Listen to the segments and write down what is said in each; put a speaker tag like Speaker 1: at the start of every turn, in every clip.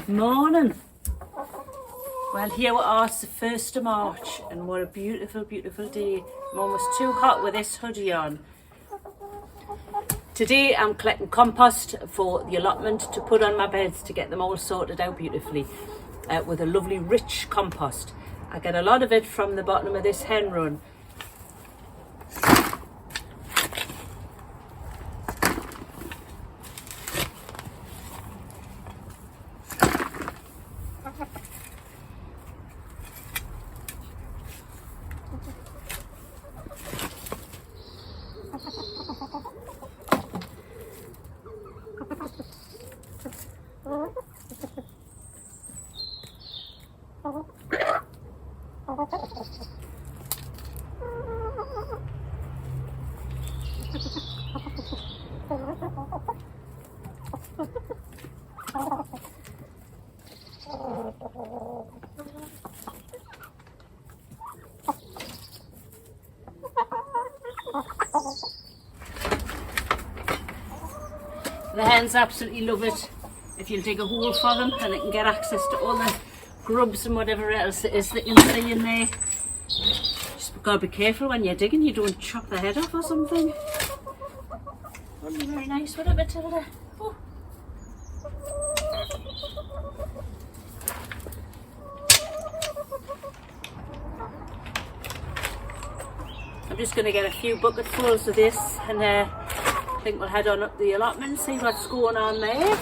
Speaker 1: Good morning. Well, here we are, it's the 1st of March, and what a beautiful, beautiful day. I'm almost too hot with this hoodie on. Today I'm collecting compost for the allotment to put on my beds to get them all sorted out beautifully with a lovely rich compost. I get a lot of it from the bottom of this hen run. The hens absolutely love it if you'll dig a hole for them, and they can get access to all the grubs and whatever else it is that you can see in there. Just gotta be careful when you're digging, you don't chop the head off or something. Wouldn't be very nice, would it, Matilda? Oh. I'm just going to get a few bucketfuls of this, and I think we'll head on up the allotment and see what's going on there.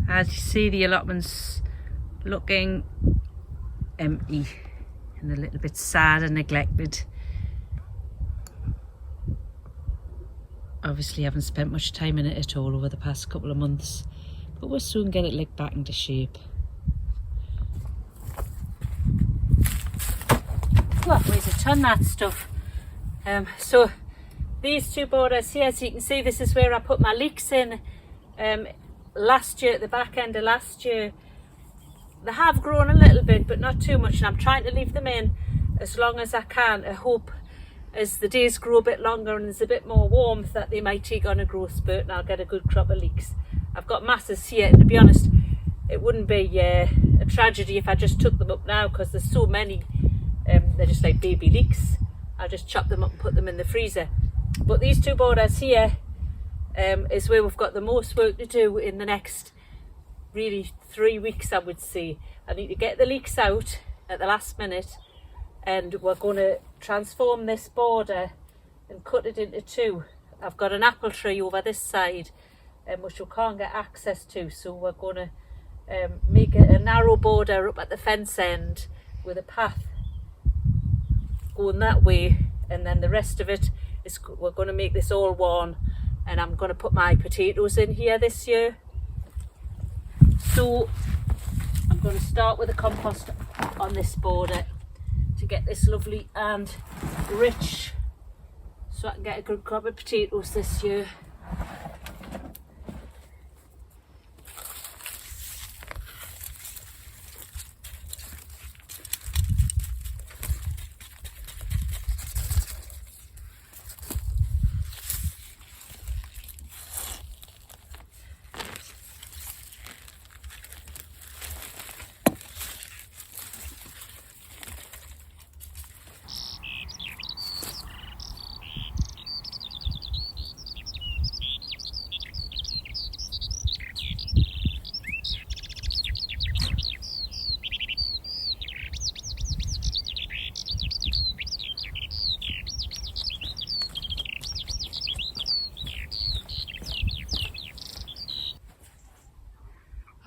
Speaker 1: As you see, the allotment's looking empty and a little bit sad and neglected. Obviously haven't spent much time in it at all over the past couple of months, but we'll soon get it licked back into shape. Well, weighs a ton, that stuff. So these two borders here, as you can see, this is where I put my leeks in. Last year, at the back end of last year, they have grown a little bit, but not too much, and I'm trying to leave them in as long as I can. I hope as the days grow a bit longer and there's a bit more warmth that they might take on a growth spurt and I'll get a good crop of leeks. I've got masses here, and to be honest, it wouldn't be a tragedy if I just took them up now, because there's so many. They're just like baby leeks. I'll just chop them up and put them in the freezer. But these two borders here is where we've got the most work to do in the next really 3 weeks, I would say. I need to get the leeks out at the last minute, and we're going to transform this border and cut it into two. I've got an apple tree over this side which we can't get access to, so we're going to make a narrow border up at the fence end with a path going that way, and then the rest of it is, we're going to make this all one, and I'm going to put my potatoes in here this year. So I'm going to start with the compost on this border to get this lovely and rich so I can get a good crop of potatoes this year.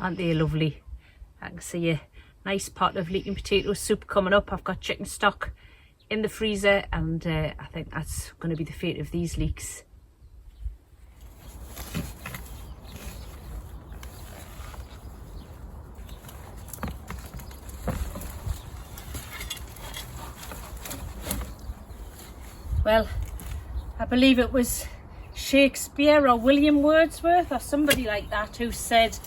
Speaker 1: Aren't they lovely? I can see a nice pot of leeking potato soup coming up. I've got chicken stock in the freezer, and I think that's going to be the fate of these leeks. Well, I believe it was Shakespeare or William Wordsworth or somebody like that who said,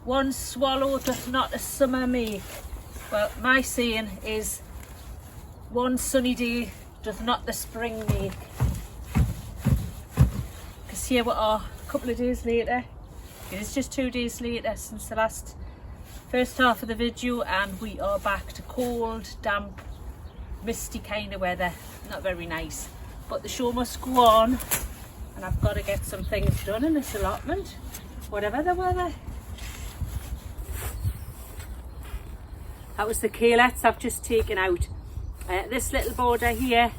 Speaker 1: "One swallow doth not a summer make." Well, my saying is, one sunny day doth not the spring make. Because here we are, a couple of days later. It is just 2 days later since the first half of the video, and we are back to cold, damp, misty kind of weather. Not very nice, but the show must go on, and I've got to get some things done in this allotment, whatever the weather. That was the calyx I've just taken out. This little border here,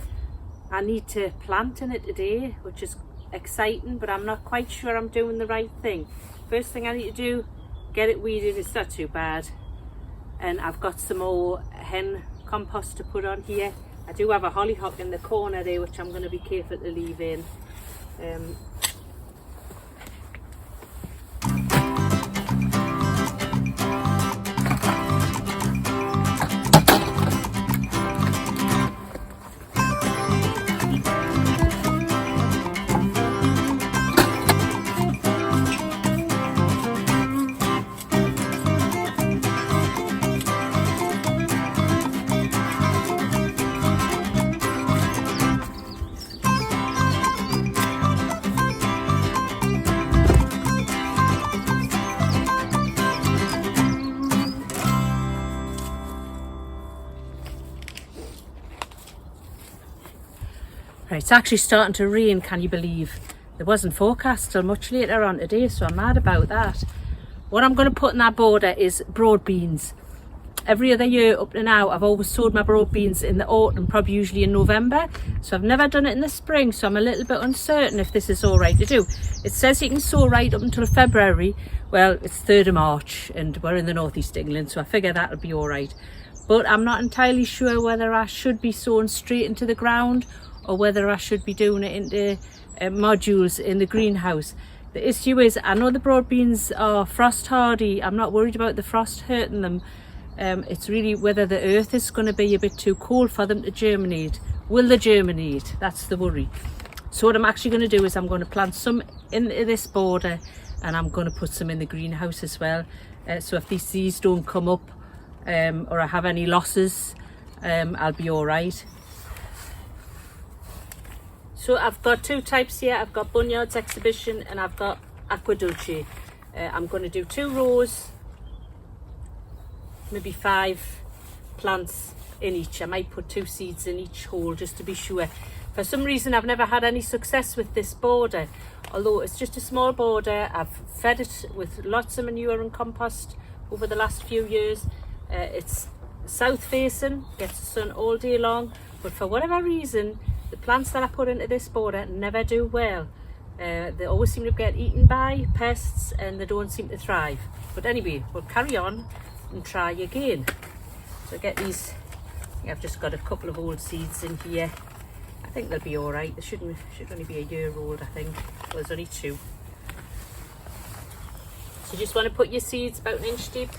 Speaker 1: I need to plant in it today, which is exciting, but I'm not quite sure I'm doing the right thing. First thing I need to do, get it weeded. It's not too bad. And I've got some more hen compost to put on here. I do have a hollyhock in the corner there, which I'm going to be careful to leave in. Right, it's actually starting to rain, can you believe? It wasn't forecast till much later on today, so I'm mad about that. What I'm going to put in that border is broad beans. Every other year up to now, I've always sowed my broad beans in the autumn, probably usually in November. So I've never done it in the spring, so I'm a little bit uncertain if this is all right to do. It says you can sow right up until February. Well, it's 3rd of March and we're in the northeast England, so I figure that'll be all right. But I'm not entirely sure whether I should be sowing straight into the ground or whether I should be doing it into modules in the greenhouse. The issue is, I know the broad beans are frost hardy. I'm not worried about the frost hurting them. It's really whether the earth is going to be a bit too cold for them to germinate. Will they germinate? That's the worry. So what I'm actually going to do is I'm going to plant some into this border, and I'm going to put some in the greenhouse as well. So if these seeds don't come up or I have any losses, I'll be all right. So I've got 2 types here. I've got Bunyard's Exhibition and I've got Aqua Dulce. I'm going to do 2 rows, maybe 5 plants in each. I might put 2 seeds in each hole just to be sure. For some reason I've never had any success with this border, although it's just a small border. I've fed it with lots of manure and compost over the last few years. It's south facing, gets the sun all day long, but for whatever reason the plants that I put into this border never do well. They always seem to get eaten by pests and they don't seem to thrive. But anyway, we'll carry on and try again. So get these. I've just got a couple of old seeds in here. I think they'll be all right. They should only be a year old, I think. Well, there's only 2. So you just want to put your seeds about 1 inch deep.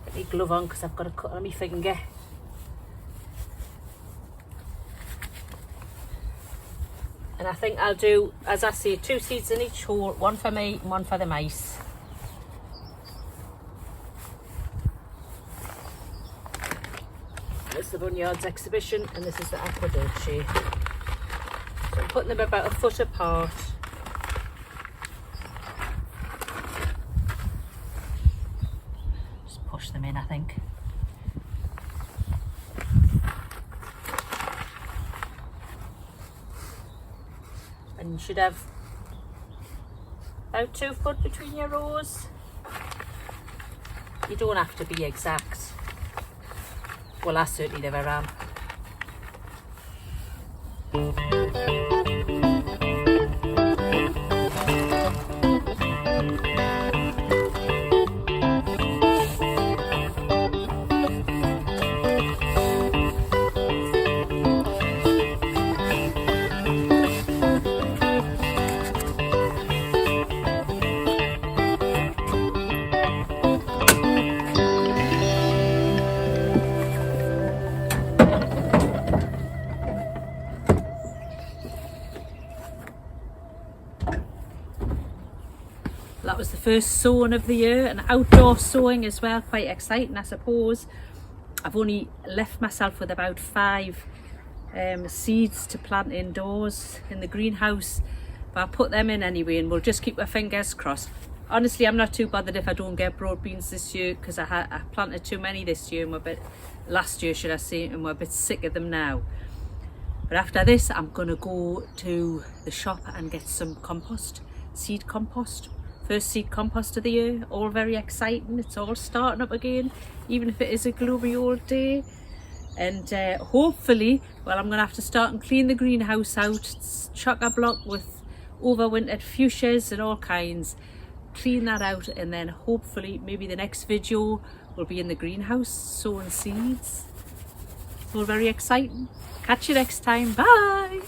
Speaker 1: Get my glove on because I've got a cut on my finger. And I think I'll do, as I say, 2 seeds in each hole, one for me and one for the mice. There's the Bunyards exhibition, and this is the Aqua Dolce. So I'm putting them about a foot apart. Just push them in, I think. And you should have about 2 foot between your rows. You don't have to be exact. Well, I certainly never am. That was the first sowing of the year, and outdoor sowing as well, quite exciting I suppose. I've only left myself with about 5 seeds to plant indoors in the greenhouse, but I'll put them in anyway and we'll just keep our fingers crossed. Honestly, I'm not too bothered if I don't get broad beans this year, because I planted too many this year and last year should I say, and we're a bit sick of them now. But after this I'm gonna go to the shop and get some compost, seed compost. First seed compost of the year, all very exciting. It's all starting up again, even if it is a gloomy old day. And hopefully, well, I'm gonna have to start and clean the greenhouse out. It's chock-a-block with overwintered fuchsias and all kinds. Clean that out, and then hopefully maybe the next video will be in the greenhouse sowing seeds. All very exciting. Catch you next time. Bye.